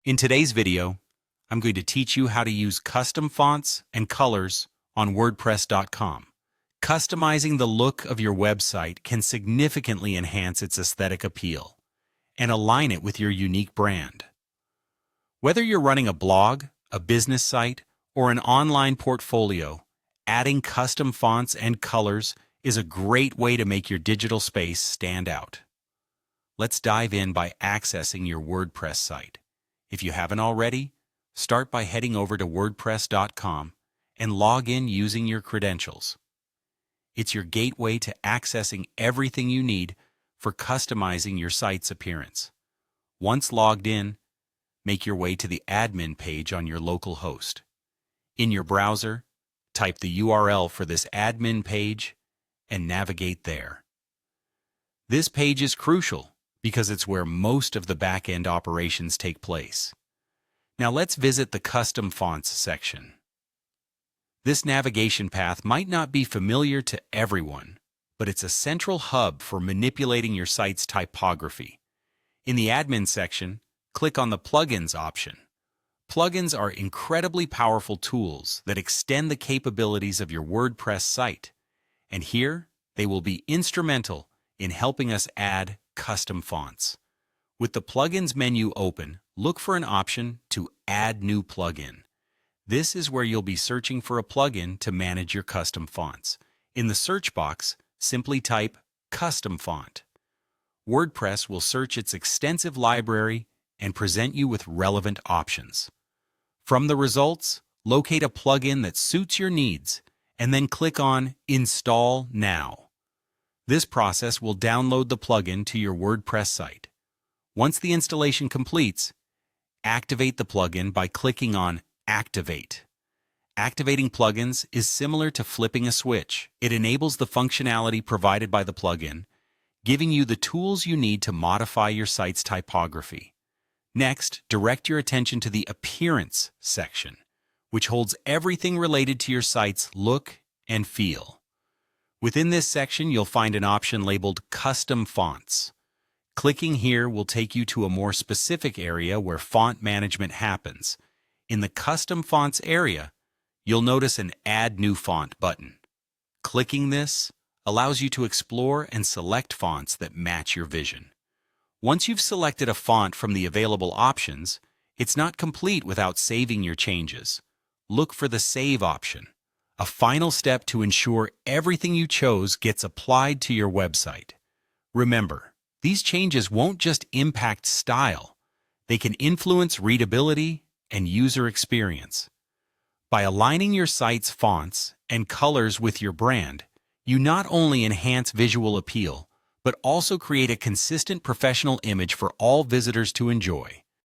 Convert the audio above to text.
In today's video, I'm going to teach you how to use custom fonts and colors on WordPress.com. Customizing the look of your website can significantly enhance its aesthetic appeal and align it with your unique brand. Whether you're running a blog, a business site, or an online portfolio, adding custom fonts and colors is a great way to make your digital space stand out. Let's dive in by accessing your WordPress site. If you haven't already, start by heading over to WordPress.com and log in using your credentials. It's your gateway to accessing everything you need for customizing your site's appearance. Once logged in, make your way to the admin page on your local host. In your browser, type the URL for this admin page and navigate there. This page is crucial because it's where most of the backend operations take place. Now let's visit the Custom Fonts section. This navigation path might not be familiar to everyone, but it's a central hub for manipulating your site's typography. In the admin section, click on the Plugins option. Plugins are incredibly powerful tools that extend the capabilities of your WordPress site, and here they will be instrumental in helping us add custom fonts. With the Plugins menu open, look for an option to Add New Plugin. This is where you'll be searching for a plugin to manage your custom fonts. In the search box, simply type Custom Font. WordPress will search its extensive library and present you with relevant options. From the results, locate a plugin that suits your needs and then click on Install Now. This process will download the plugin to your WordPress site. Once the installation completes, activate the plugin by clicking on Activate. Activating plugins is similar to flipping a switch. It enables the functionality provided by the plugin, giving you the tools you need to modify your site's typography. Next, direct your attention to the Appearance section, which holds everything related to your site's look and feel. Within this section, you'll find an option labeled Custom Fonts. Clicking here will take you to a more specific area where font management happens. In the Custom Fonts area, you'll notice an Add New Font button. Clicking this allows you to explore and select fonts that match your vision. Once you've selected a font from the available options, it's not complete without saving your changes. Look for the Save option, a final step to ensure everything you chose gets applied to your website. Remember, these changes won't just impact style, they can influence readability and user experience. By aligning your site's fonts and colors with your brand, you not only enhance visual appeal, but also create a consistent professional image for all visitors to enjoy.